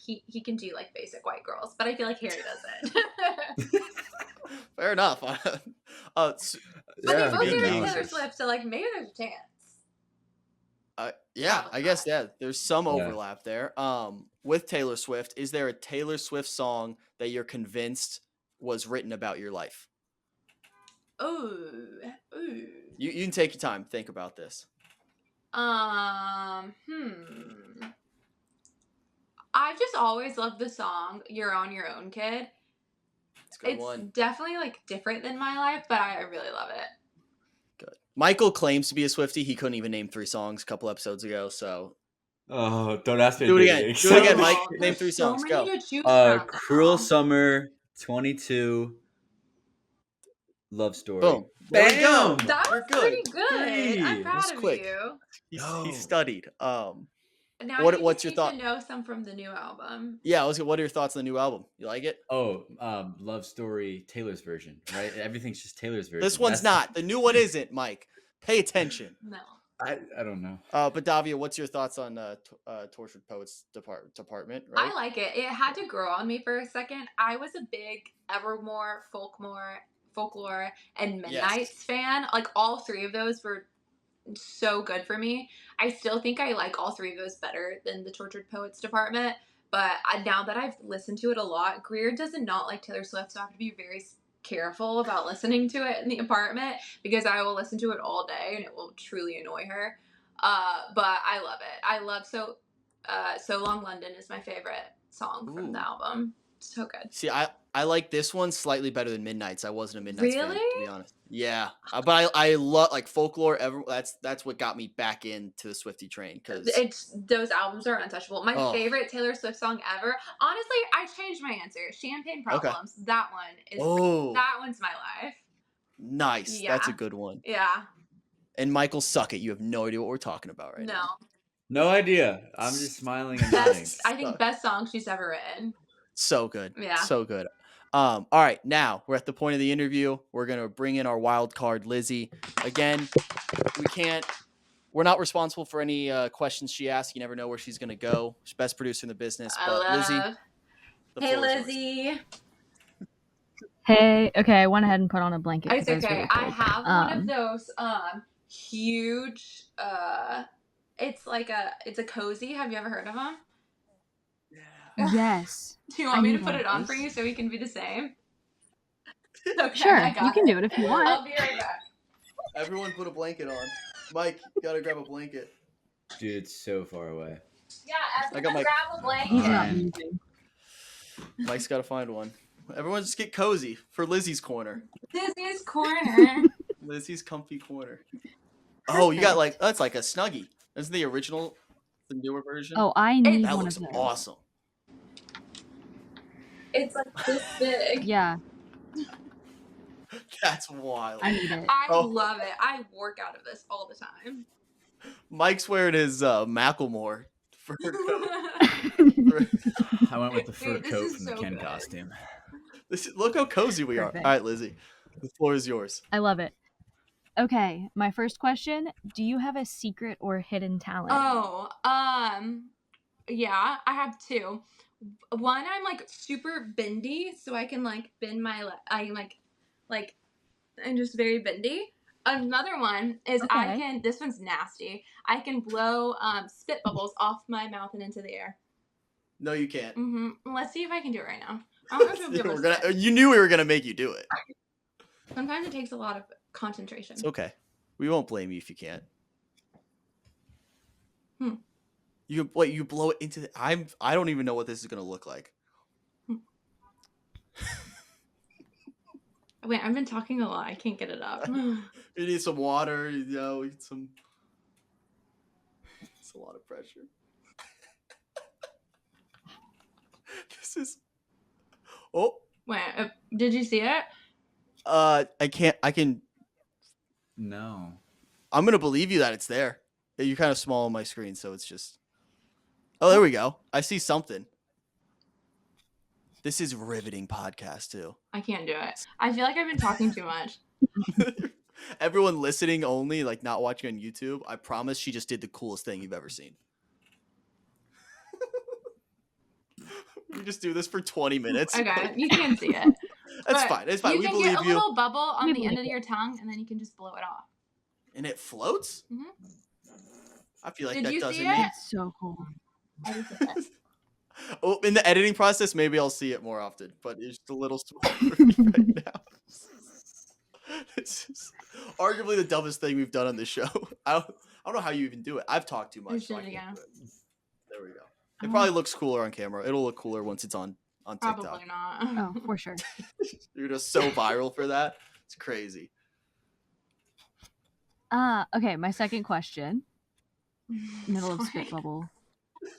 can do like basic white girls, but I feel like Harry doesn't. Fair enough. But they both good are analysis. Taylor Swift, so like maybe there's a chance. I guess there's some overlap there. With Taylor Swift, is there a Taylor Swift song that you're convinced was written about your life? Ooh. You can take your time, think about this. I've just always loved the song "You're on Your Own, Kid." It's a good one. Definitely like different than my life, but I really love it. Good. Michael claims to be a Swiftie. He couldn't even name 3 songs a couple episodes ago. So Oh, don't ask me. do it again. Do it again, Mike. There's Name 3 songs. So Go. many to choose from. Cruel Summer, 22, Love Story. Boom. There we go. That was You're pretty good. I'm Three. proud That's of quick. you. He studied. Now What's your thought? To know some from the new album. Yeah, what are your thoughts on the new album? You like it? Oh, Love Story, Taylor's version, right? Everything's just Taylor's version. This one's not. The new one isn't, Mike. Pay attention. No. I don't know. But Davia, what's your thoughts on Tortured Poets Department? Right? I like it. It had to grow on me for a second. I was a big Evermore, Folklore, and Midnight's fan. Like all 3 of those were so good for me. I still think I like all 3 of those better than the Tortured Poets Department. But now that I've listened to it a lot, Greer does not like Taylor Swift, so I have to be very careful about listening to it in the apartment because I will listen to it all day and it will truly annoy her. But I love it. I love So Long London is my favorite song from the album. So good. See, I like this one slightly better than Midnight's. I wasn't a Midnight's fan, to be honest. Yeah, but I love like Folklore. That's what got me back into the Swiftie train because those albums are untouchable. My favorite Taylor Swift song ever. Honestly, I changed my answer. Champagne Problems. Okay. That one is. That one's my life. Nice. Yeah. That's a good one. Yeah. And Michael, suck it. You have no idea what we're talking about right now. No idea. I'm just smiling and nodding. I think best song she's ever written. So good. Yeah. So good. All right, now we're at the point of the interview. We're gonna bring in our wild card, Lizzy. Again, we're not responsible for any questions she asks. You never know where she's gonna go. She's best producer in the business. But Lizzy. Hey, Lizzy. Hey. Okay, I went ahead and put on a blanket. It's okay. Really I have one of those huge. It's a cozy. Have you ever heard of them? Yes. Do you want me to put it on for you so we can be the same? Okay, sure, you can do it if you want. I'll be right back. Everyone put a blanket on. Mike, you gotta grab a blanket. Dude, it's so far away. Yeah, grab a blanket. Mike's got to find one. Everyone just get cozy for Lizzy's corner. Lizzy's corner. Lizzy's comfy corner. Oh, you got like that's like a Snuggie. Isn't the original the newer version? Oh, I need that one looks of those. awesome. It's like this big. Yeah, That's wild. I need it. I love it. I work out of this all the time. Mike's wearing his Macklemore fur coat. I went with the fur Dude, this coat is from the so Ken good. costume. Look how cozy we Perfect. are. All right, Lizzy, the floor is yours. I love it. Okay, my first question: do you have a secret or hidden talent? Oh, yeah, I have two. One, I'm like super bendy, so I can like bend my I'm just very bendy. Another one is Okay. this one's nasty. I can blow spit bubbles off my mouth and into the air. No, you can't. Let's see if I can do it right now. I don't know if you'll be able to see it. You knew we were gonna make you do it. Sometimes it takes a lot of concentration. It's okay. We won't blame you if you can't. You blow it into the. I don't even know what this is gonna look like. Wait, I've been talking a lot. I can't get it up. You need some water. You need some. It's a lot of pressure. This is. Oh. Wait, did you see it? I can't. I can. No. I'm gonna believe you that it's there. You're kind of small on my screen, so it's just. Oh, there we go. I see something. This is riveting podcast too. I can't do it. I feel like I've been talking too much. Everyone listening only, like not watching on YouTube, I promise she just did the coolest thing you've ever seen. You just do this for 20 minutes. Okay, you can see it. That's fine. It's fine. You We can believe get a you. little bubble on We the end believe of your tongue, and then you can just blow it off. And it floats? Mhm. I feel like Did that you doesn't see mean. it? It's so cool. I just did it. Oh, in the editing process, maybe I'll see it more often, but it's just a little small for me right now. This is arguably the dumbest thing we've done on this show. I don't know how you even do it. I've talked too much. Let's So do I it can't again. do it. There we go. It probably looks cooler on camera. It'll look cooler once it's on TikTok. Probably not. Oh, for sure. You're just so viral for that. It's crazy. Okay, my second question. Middle of Sorry. spit bubble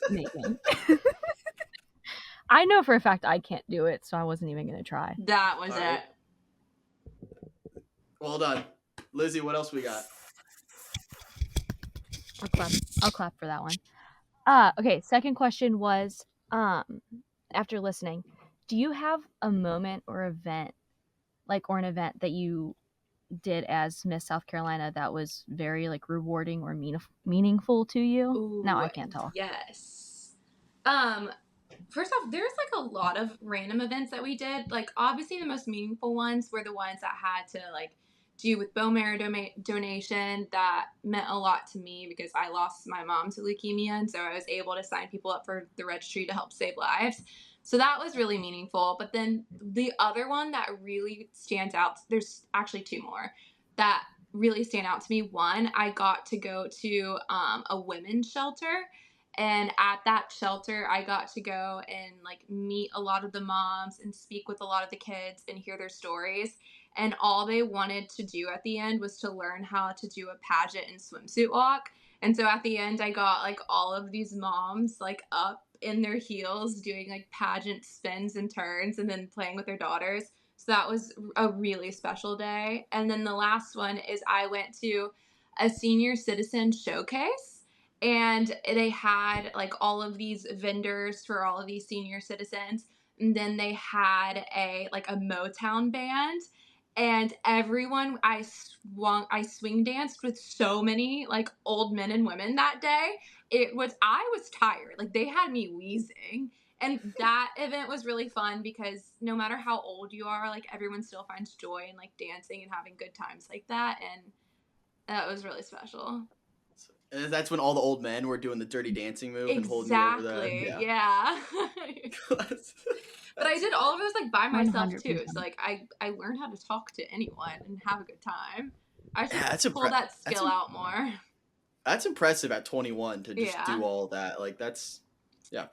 making. I know for a fact I can't do it, so I wasn't even gonna try. That was All it. right. Well done. Lizzy, what else we got? I'll clap for that one. Okay, second question was, after listening, do you have a moment or event, or an event that you did as Miss South Carolina that was very rewarding or meaningful to you? Ooh, Now I can't tell. Yes. First off, there's a lot of random events that we did. Obviously the most meaningful ones were the ones that had to do with bone marrow donation. That meant a lot to me because I lost my mom to leukemia, and so I was able to sign people up for the registry to help save lives. So that was really meaningful. But then the other one that really stands out, there's actually two more that really stand out to me. One, I got to go to a women's shelter. And at that shelter, I got to go and meet a lot of the moms and speak with a lot of the kids and hear their stories. And all they wanted to do at the end was to learn how to do a pageant and swimsuit walk. And so at the end, I got all of these moms up in their heels doing pageant spins and turns and then playing with their daughters. So that was a really special day. And then the last one is I went to a senior citizen showcase. And they had all of these vendors for all of these senior citizens. And then they had a Motown band. And everyone, I swing danced with so many old men and women that day. I was tired. They had me wheezing. And that event was really fun because no matter how old you are, everyone still finds joy in dancing and having good times like that. And that was really special. And that's when all the old men were doing the dirty dancing move and holding you over the Exactly. Yeah. But I did all of those by myself too. 100%. So I learned how to talk to anyone and have a good time. I should Yeah, pull that skill out more. That's impressive at 21 to just Yeah. do all that. That's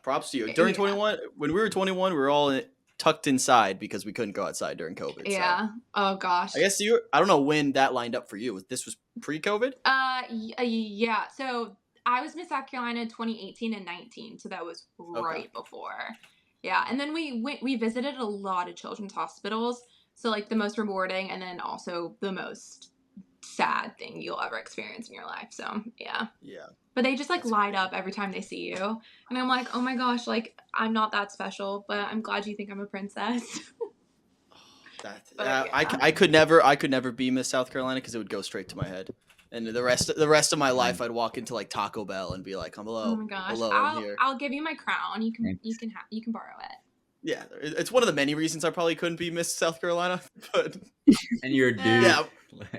props to you. During 21, when we were 21, we were all tucked inside because we couldn't go outside during COVID. Yeah. So. Oh gosh. I guess I don't know when that lined up for you. This was pre-COVID? Yeah. So I was Miss South Carolina 2018 and 19, so that was right before. Yeah, and then we visited a lot of children's hospitals. So like the most rewarding and then also the most sad thing you'll ever experience in your life. So yeah. Yeah. But they just like light up every time they see you. And I'm like, oh my gosh, like I'm not that special, but I'm glad you think I'm a princess. I could never be Miss South Carolina because it would go straight to my head. And the rest of my life, I'd walk into like Taco Bell and be like, "Hello, oh my gosh, hello, I'm here." I'll give you my crown. You can borrow it. Yeah, it's one of the many reasons I probably couldn't be Miss South Carolina. But And you're a dude. yeah,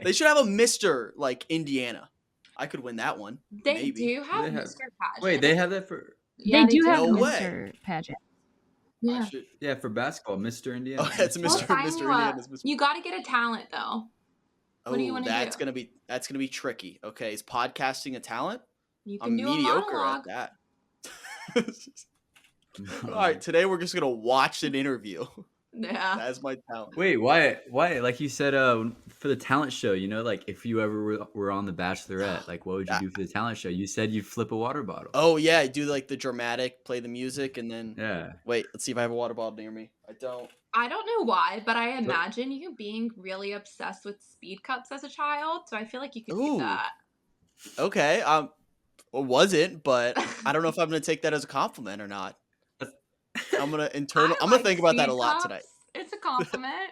they should have a Mr. like Indiana. I could win that one. They maybe. do have Mr. Pageant. Wait, they have that for? Yeah, they do have No Mr. Pageant. Yeah. Yeah, for basketball, Mr. Indiana. Oh, it's We'll sign Mr. you up. Indiana's Mr. You got to get a talent though. What do you want to do? That's gonna be tricky. Okay, is podcasting a talent? You can I'm do mediocre a monologue. at that. All right, today we're just gonna watch an interview. Yeah. That's my talent. Wait, why? Like you said, for the talent show, like if you ever were on the Bachelorette, like what would you do for the talent show? You said you'd flip a water bottle. Oh yeah, do like the dramatic, play the music, and then Yeah. Wait, let's see if I have a water bottle near me. I don't know why, but I imagine you being really obsessed with speed cups as a child, so I feel like you could do that. Okay, well, wasn't, but I don't know if I'm gonna take that as a compliment or not. I'm gonna think about that a lot tonight. It's a compliment.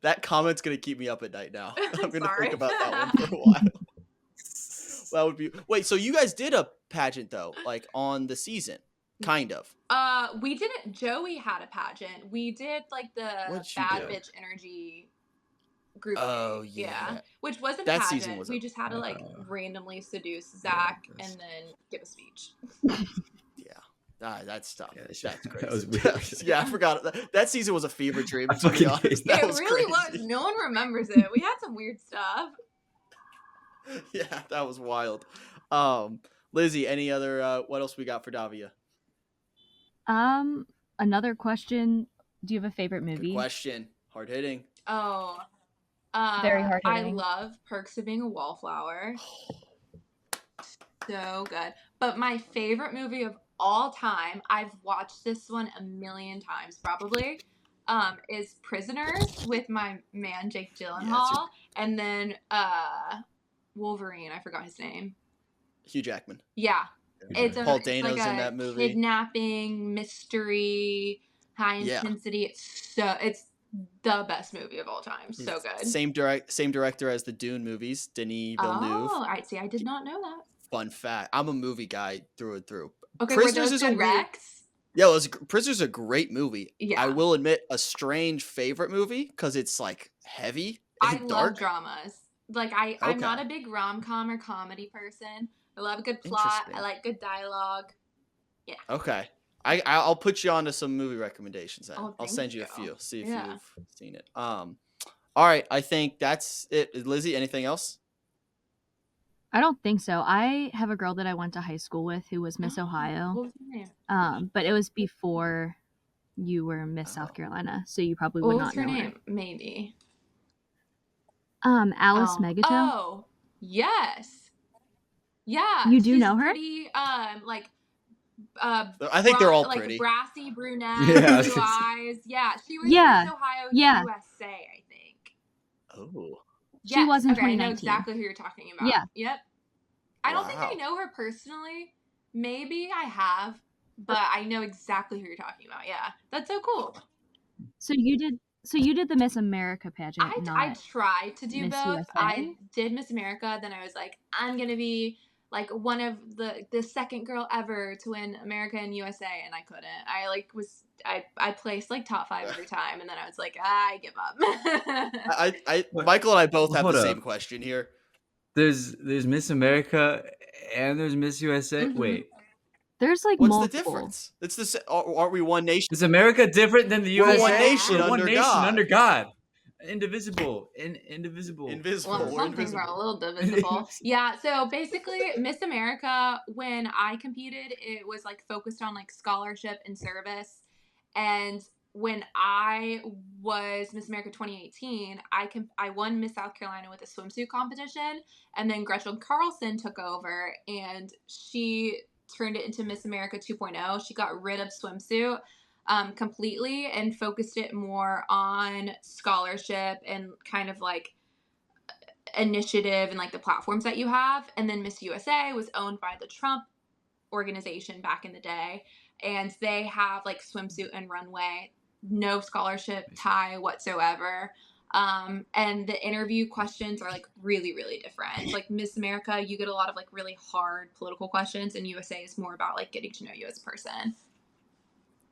That comment's gonna keep me up at night now. I'm gonna Sorry. think about that one for a while. That would be. Wait, so you guys did a pageant though, like on the season, kind of. We didn't. Joey had a pageant. We did like the Bad Bitch Energy group. Oh yeah. Which wasn't That pageant. season was we just had to like randomly seduce Zach and then give a speech. That's tough. Yeah, That's crazy. That was weird. Yeah, I forgot. That season was a fever dream, to be honest. That It was really crazy. was. No one remembers it. We had some weird stuff. Yeah, that was wild. Lizzy, any other what else we got for Davia? Another question. Do you have a favorite movie? Good question. Hard hitting. Oh. Very hard I hitting. love Perks of Being a Wallflower. So good. But my favorite movie of all time, I've watched this one a million times probably, is Prisoners with my man Jake Gyllenhaal, and then Wolverine, I forgot his name. Hugh Jackman. Yeah. It's Paul Dano's in that movie. Kidnapping, mystery, high intensity. It's the best movie of all time. So good. Same director as the Dune movies, Denis Villeneuve. Oh, I see. I did not know that. Fun fact. I'm a movie guy through and through. Okay, Prisoners were those is good Rex? Yeah, Prisoners is a great movie. Yeah. I will admit a strange favorite movie because it's like heavy and I dark. love dramas. Like I'm not a big rom-com or comedy person. I love a good plot. I like good dialogue. Yeah. Okay. I'll put you on to some movie recommendations then. Oh, I'll send you a you. few. See if you've seen it. All right, I think that's it. Lizzy, anything else? I don't think so. I have a girl that I went to high school with who was Miss Ohio. What was her name? But it was before you were Miss South Carolina, so you probably would What not was her know name? Maybe. Alice Megato. Oh, yes. Yeah. You do she's know her? Pretty, I think they're all like pretty. brassy brunette, Yeah. blue eyes. Yeah, she was Yeah. Miss Ohio Yeah. USA, I think. Oh. She was in okay, I know 2019. exactly who you're talking about. Yeah. Yep. I don't think I Wow. know her personally. Maybe I have, but I know exactly who you're talking about. Yeah, that's so cool. So you did the Miss America pageant. I tried to do Miss both. USA? I did Miss America, then I was like, I'm gonna be like one of the second girl ever to win America and USA, and I couldn't. I placed like top 5 every time, and then I was like, I give up. Michael and I both have Hold the up. same question here. There's Miss America and there's Miss USA. Mhm. Wait, There's like What's multiple. the difference? It's the aren't we one nation? is America different than the We're USA? one nation We're one under nation God. under God. Indivisible. Indivisible. Invisible. Well, We're some things are invisible. a little divisible. Yeah, so basically, Miss America, when I competed, it was like focused on like scholarship and service. And when I was Miss America 2018, I won Miss South Carolina with a swimsuit competition, and then Gretchen Carlson took over, and she turned it into Miss America 2.0. She got rid of swimsuit completely and focused it more on scholarship and kind of like initiative and like the platforms that you have. And then Miss USA was owned by the Trump organization back in the day, and they have like swimsuit and runway, no scholarship tie whatsoever. And the interview questions are like really, really different. Like Miss America, you get a lot of like really hard political questions, and USA is more about like getting to know you as a person.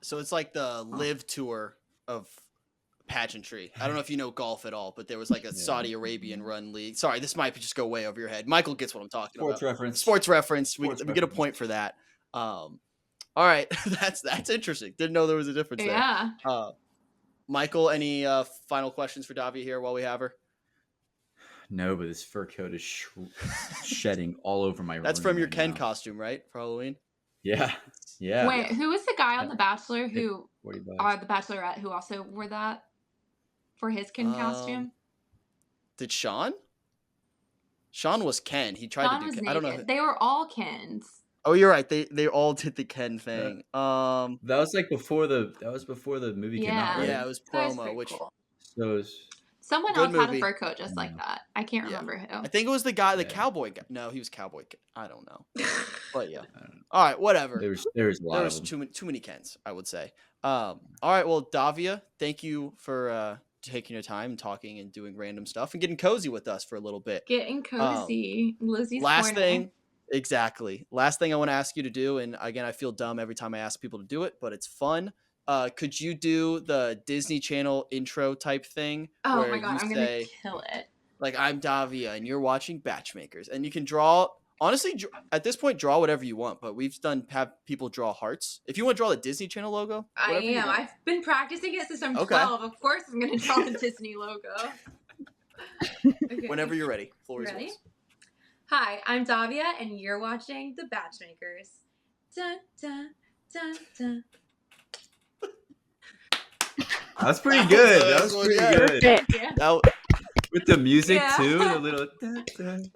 So it's like the live tour of pageantry. I don't know if you know golf at all, but there was like a Saudi Arabian run league. Sorry, this might just go way over your head. Michael gets what I'm talking about. Sports reference. We get a point for that. All right, that's interesting. Didn't know there was a difference there. Yeah. Michael, any final questions for Davia here while we have her? No, but this fur coat is shedding all over my room. That's from your right Ken now. costume, right? For Halloween? Yeah. Yeah. Wait, who was the guy on The Bachelor who, $40. The Bachelorette, who also wore that for his Ken costume? Did Sean? Sean was Ken. He tried Sean to was do Ken. naked. I don't know. They were all Kens. Oh, you're right. They all did the Ken thing. That was like before the movie came out, right? Yeah, it was That was promo, pretty which cool. So it was, Someone Good else had a movie. fur coat just like that. I can't remember who. I think it was the guy, the cowboy guy. No, he was cowboy. I don't know. But yeah. All right, whatever. there was a lot There of was them. too many Kens, I would say. All right, well, Davia, thank you for taking your time and talking and doing random stuff and getting cozy with us for a little bit. Getting cozy. Lizzy's Last corner. thing, exactly. Last thing I want to ask you to do, and again, I feel dumb every time I ask people to do it, but it's fun. Could you do the Disney Channel intro type thing? Oh where my god, you I'm say, gonna kill it. like, I'm Davia and you're watching BachMakers, and you can draw. Honestly, at this point, draw whatever you want. But we've have people draw hearts. If you want to draw the Disney Channel logo, I whatever you am. want. I've been practicing it since I'm Okay. 12. Of course, I'm gonna draw the Disney logo. Okay. Whenever you're ready. Floor is Ready? yours. Hi, I'm Davia, and you're watching the BachMakers. Dun, dun, dun, dun. That's pretty good. That was That was pretty good. good. Yeah. That, With the music Yeah. too, the little.